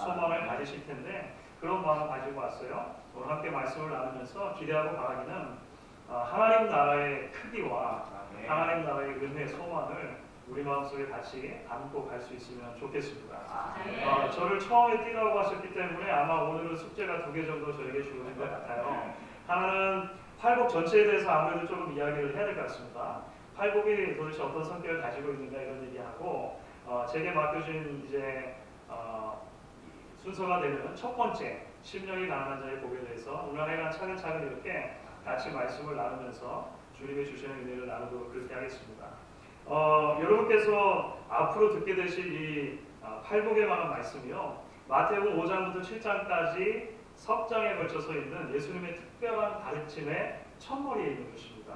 소망을 가지실 텐데 그런 마음을 가지고 왔어요. 오늘 함께 말씀을 나누면서 기대하고 바라기는 하나님 나라의 크기와 하나님 나라의 은혜의 소망을 우리 마음속에 같이 담고 갈 수 있으면 좋겠습니다. 저를 처음에 뛰라고 하셨기 때문에 아마 오늘은 숙제가 2개 정도 저에게 주어진 것 같아요. 하나는 팔복 전체에 대해서 아무래도 조금 이야기를 해야 될 것 같습니다. 팔복이 도대체 어떤 성격을 가지고 있는가 이런 얘기하고 제게 맡겨진 이제 순서가 되는 첫 번째 심령이 가난한 자의 복에 대해서 오늘 하여간 차근차근 이렇게 같이 말씀을 나누면서 주님이 주시는 은혜를 나누도록 그렇게 하겠습니다. 여러분께서 앞으로 듣게 되실 이 팔복에 관한 말씀이요, 마태복음 5장부터 7장까지 석장에 걸쳐서 있는 예수님의 특별한 가르침의 첫머리에 있는 것입니다.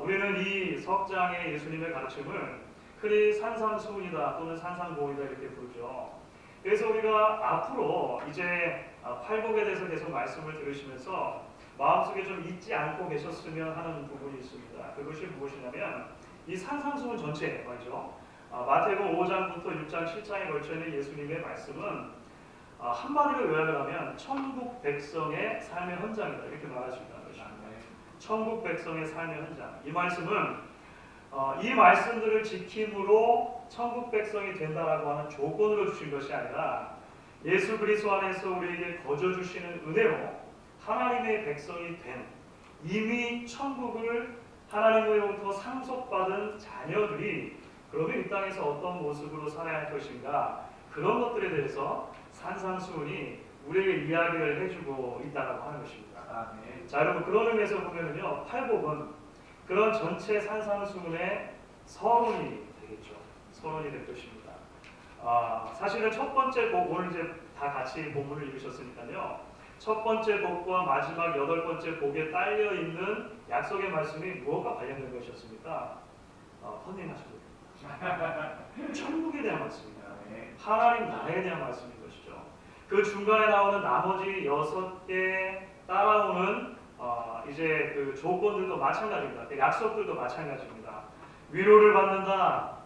우리는 이 석장의 예수님의 가르침을 흔히 산상수훈이다 또는 산상보훈이다 이렇게 부르죠. 그래서 우리가 앞으로 이제 팔복에 대해서 계속 말씀을 들으시면서 마음속에 좀 잊지 않고 계셨으면 하는 부분이 있습니다. 그것이 무엇이냐면 이 산상수훈 전체 말이죠. 마태복음 5장부터 6장 7장에 걸쳐 있는 예수님의 말씀은 한마디로 요약을 하면 천국 백성의 삶의 현장이다 이렇게 말할 수 있다는 것입니다. 천국 백성의 삶의 현장. 이 말씀은 이 말씀들을 지킴으로 천국 백성이 된다라고 하는 조건으로 주신 것이 아니라 예수 그리스도 안에서 우리에게 거저 주시는 은혜로 하나님의 백성이 된 이미 천국을 하나님으로부터 상속받은 자녀들이 그러면 이 땅에서 어떤 모습으로 살아야 할 것인가 그런 것들에 대해서 산상수훈이 우리에게 이야기를 해주고 있다고 하는 것입니다. 자 여러분 그런 의미에서 보면은요 팔복은 그런 전체 산상수훈의 서론이 되겠죠. 서론이 될 것입니다. 사실은 첫 번째 복 오늘 이제 다 같이 본문을 읽으셨으니까요. 첫 번째 복과 마지막 8번째 복에 딸려 있는 약속의 말씀이 무엇과 관련된 것이었습니까? 헌팅하시고 천국에 대한 말씀입니다. 하나님 나라에 대한 말씀인 것이죠. 그 중간에 나오는 나머지 6개 따라오는 이제 그 조건들도 마찬가지입니다. 그 약속들도 마찬가지입니다. 위로를 받는다,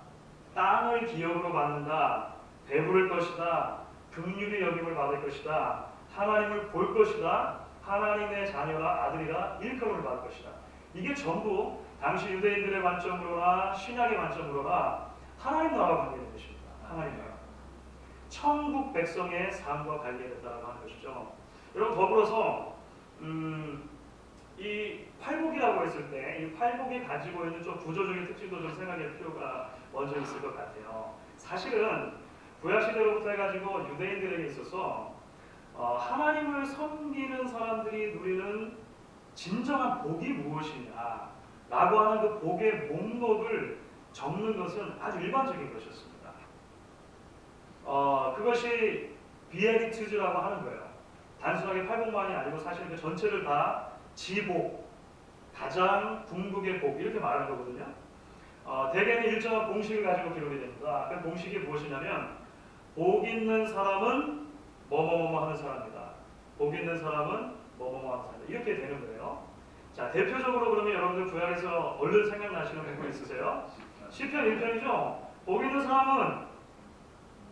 땅을 기업으로 받는다, 배부를 것이다, 긍휼히 여김을 받을 것이다, 하나님을 볼 것이다, 하나님의 자녀라 아들이라 일컬음을 받을 것이다. 이게 전부 당시 유대인들의 관점으로나 신약의 관점으로나 하나님 나라와 관계된 것입니다. 하나님 나라. 천국 백성의 삶과 관계됐다고 하는 것이죠. 여러분 더불어서 이 팔복이라고 했을 때 이 팔복이 가지고 있는 좀 구조적인 특징도 좀 생각할 필요가 먼저 있을 것 같아요. 사실은 구약시대로부터 해가지고 유대인들에게 있어서 하나님을 섬기는 사람들이 누리는 진정한 복이 무엇이냐 라고 하는 그 복의 목록을 적는 것은 아주 일반적인 것이었습니다. 그것이 비에리투즈라고 하는 거예요. 단순하게 팔복만이 아니고 사실 그 전체를 다 지복, 가장 궁극의 복 이렇게 말하는 거거든요. 대개는 일정한 공식을 가지고 기록이 됩니다. 그 공식이 무엇이냐면 복 있는 사람은 뭐뭐뭐 하는 사람이다. 복 있는 사람은 뭐뭐뭐 하는 사람이다. 이렇게 되는 거예요. 자 대표적으로 그러면 여러분들 구약에서 얼른 생각나시는 부분 있으세요? 시편 1편이죠. 복 있는 사람은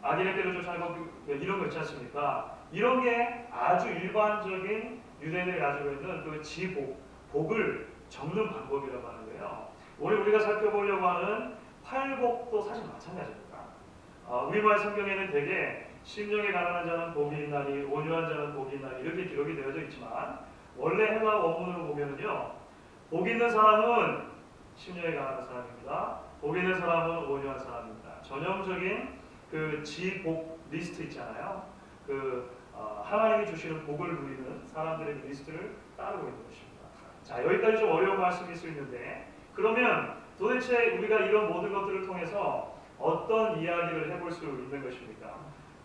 악인의 길을 쫓아가고 이런 거 있지 않습니까? 이런 게 아주 일반적인 유대인들이 가지고 있는 그 지복, 복을 적는 방법이라고 하는 거예요. 오늘 우리가 살펴보려고 하는 팔복도 사실 마찬가지입니다. 우리말 성경에는 되게 심령이 가난한 자는 복이 있나니 온유한 자는 복이 있나니 이렇게 기록이 되어져 있지만 원래 헬라 원문으로 보면은요 복 있는 사람은 심령이 가난한 사람입니다. 복 있는 사람은 온유한 사람입니다. 전형적인 그 지복 리스트 있잖아요. 하나님이 주시는 복을 누리는 사람들의 리스트를 따르고 있는 것입니다. 자 여기까지 좀 어려운 말씀일 수 있는데 그러면 도대체 우리가 이런 모든 것들을 통해서 어떤 이야기를 해볼 수 있는 것입니까?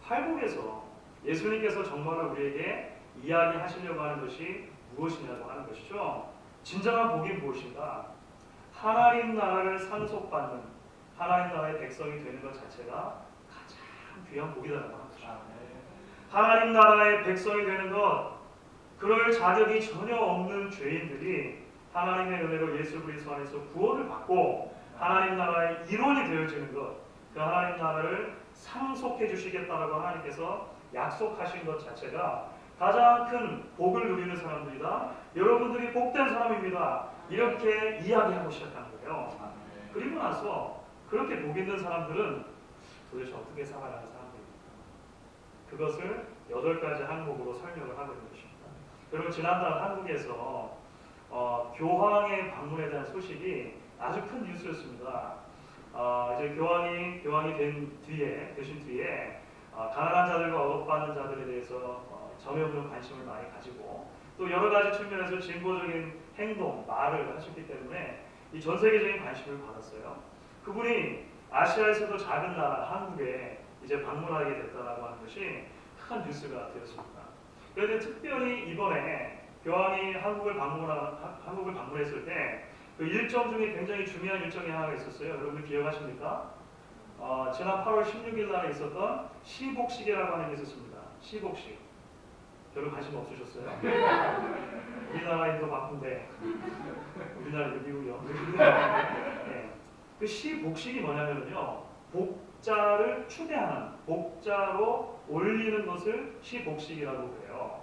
팔복에서 예수님께서 정말로 우리에게 이야기하시려고 하는 것이 무엇이냐고 하는 것이죠. 진정한 복이 무엇인가? 하나님 나라를 상속받는 하나님 나라의 백성이 되는 것 자체가 가장 귀한 복이라고 하는 것입니다. 하나님 나라의 백성이 되는 것, 그럴 자격이 전혀 없는 죄인들이 하나님의 은혜로 예수 그리스도 안에서 구원을 받고 하나님 나라의 일원이 되어지는 것, 그 하나님 나라를 상속해 주시겠다라고 하나님께서 약속하신 것 자체가 가장 큰 복을 누리는 사람들이다. 여러분들이 복된 사람입니다. 이렇게 이야기하고 시작하는 거예요. 그리고 나서 그렇게 복 있는 사람들은 도대체 어떻게 살아가는 사람들입니까? 그것을 8가지 항목으로 설명을 하고 있는 것입니다. 그리고 지난달 한국에서 교황의 방문에 대한 소식이 아주 큰 뉴스였습니다. 이제 교황이 되신 뒤에 가난한 자들과 억압받는 자들에 대해서 전혀 없는 관심을 많이 가지고 또 여러 가지 측면에서 진보적인 행동, 말을 하셨기 때문에 이 전 세계적인 관심을 받았어요. 그분이 아시아에서도 작은 나라 한국에 이제 방문하게 됐다라고 하는 것이 큰 뉴스가 되었습니다. 그런데 특별히 이번에 교황이 한국을 방문했을 때 그 일정 중에 굉장히 중요한 일정이 하나가 있었어요. 여러분들 기억하십니까? 지난 8월 16일 날에 있었던 시복식이라고 하는 게 있었습니다. 시복식. 별로 관심 없으셨어요? 우리나라인도 바쁜데 우리나라도 미국이요. 네. 그 시복식이 뭐냐면요, 복자를 추대하는, 복자로 올리는 것을 시복식이라고 그래요.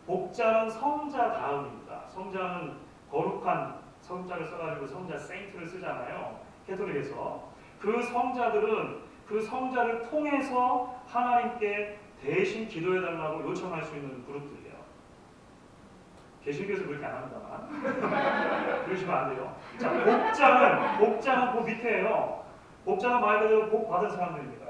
복자는 성자 다음입니다. 성자는 거룩한 성자를 써가지고 성자 세인트를 쓰잖아요. 캐톨릭에서. 그 성자들은 그 성자를 통해서 하나님께 대신 기도해달라고 요청할 수 있는 그룹들이에요. 개신교에서 그렇게 안 합니다만 그러시면 안 돼요. 자, 복자는 그 밑에예요. 복자는 말 그대로 복 받은 사람들입니다.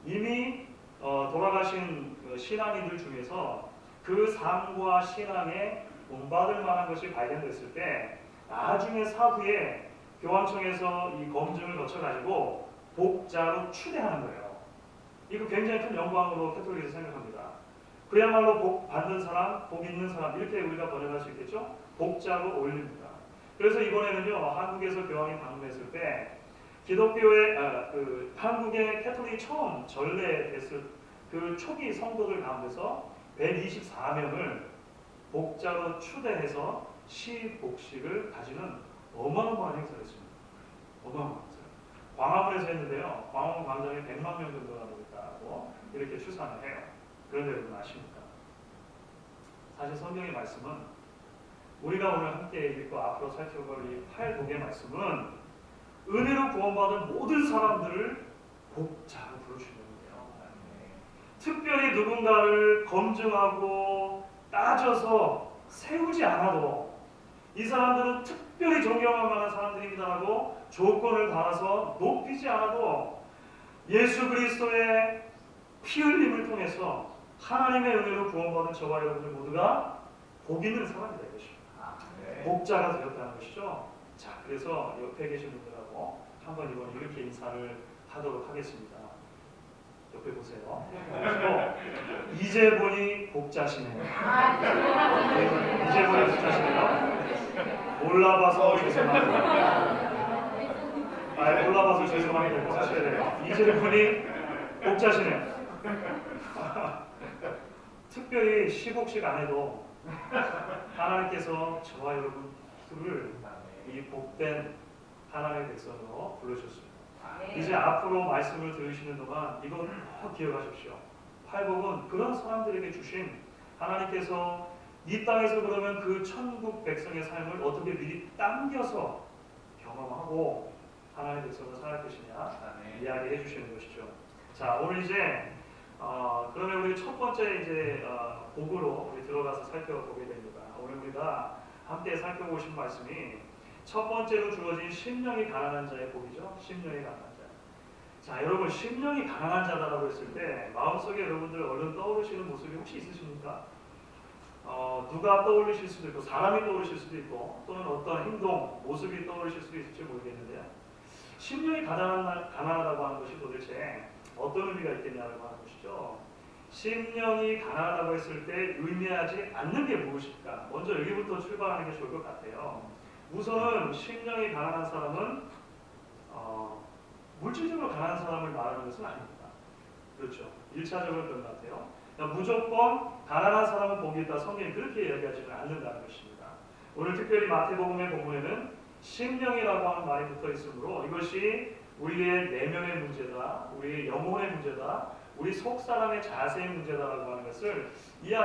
이미 돌아가신 그 신앙인들 중에서 그 삶과 신앙에 본받을 만한 것이 발견됐을 때 나중에 사후에 교황청에서 이 검증을 거쳐가지고 복자로 추대하는 거예요. 이거 굉장히 큰 영광으로 캐톨릭에서 생각합니다. 그야말로 복 받는 사람, 복 있는 사람 이렇게 우리가 번역할 수 있겠죠? 복자로 올립니다. 그래서 이번에는요, 한국에서 교황이 방문했을 때 기독교의 한국의 캐톨릭이 처음 전래됐을 그 초기 성도들 가운데서 124명을 복자로 추대해서 시복식을 가지는 어마어마한 행사를 했습니다. 어마어마한 행사. 광화문에서 했는데요. 광화문 광장에 100만 명 정도가 모였다고 이렇게 추산을 해요. 그런데 여러분 아십니까? 사실 성경의 말씀은 우리가 오늘 함께 읽고 앞으로 살펴볼 이 8복의 말씀은 은혜로 구원받은 모든 사람들을 복자로 부르시는 거예요. 특별히 누군가를 검증하고 따져서 세우지 않아도 이 사람들은 특별히 존경할 만한 사람들입니다라고 조건을 달아서 높이지 않아도 예수 그리스도의 피 흘림을 통해서 하나님의 은혜로 구원받은 저와 여러분들 모두가 복 있는 사람이 될 것입니다. 복자가 되었다는 것이죠. 자, 그래서 옆에 계신 분들하고 한번 이번에 이렇게 인사를 하도록 하겠습니다. 옆에 보세요. 이제 보니 복자시네요. 이제 보니 복자시네요. 몰라봐서 죄송합니다. 몰라봐서 죄송합니다. 하셔야 돼요. 이제 보니 복자시네요. 특별히 시복식 안 해도 하나님께서 저와 여러분들을 이 복된 하나님의 백성으로 부르셨습니다. 이제 앞으로 말씀을 들으시는 동안 이건 꼭 기억하십시오. 팔복은 그런 사람들에게 주신 하나님께서 이 땅에서 그러면 그 천국 백성의 삶을 어떻게 미리 당겨서 경험하고 하나님의 백성으로 살아갈 것이냐 이야기해 주시는 것이죠. 자, 오늘 이제 그러면 우리 첫 번째 이제 복으로 우리 들어가서 살펴보게 됩니다. 오늘 우리가 함께 살펴보신 말씀이 첫 번째로 주어진 심령이 가난한 자의 복이죠. 심령이 가난한 자. 자, 여러분 심령이 가난한 자다라고 했을 때 마음속에 여러분들 얼른 떠오르시는 모습이 혹시 있으십니까? 누가 떠올리실 수도 있고 사람이 떠오르실 수도 있고 또는 어떤 행동, 모습이 떠오르실 수도 있을지 모르겠는데요. 심령이 가난하다고 하는 것이 도대체 어떤 의미가 있겠냐고 하는 것이죠. 심령이 가난하다고 했을 때 의미하지 않는 게 무엇일까? 먼저 여기부터 출발하는 게 좋을 것 같아요. 우선은 심령이 가난한 사람은 물질적으로 가난한 사람을 말하는 것은 아닙니다. 그렇죠. 1차적으로 그런 것 같아요. 무조건 가난한 사람은 복이 있다. 성경이 그렇게 이야기하지는 않는다는 것입니다. 오늘 특별히 마태복음의 본문에는 심령이라고 하는 말이 붙어 있으므로 이것이 우리의 내면의 문제다, 우리의 영혼의 문제다, 우리 속 사람의 자세의 문제다라고 하는 것을 이해하기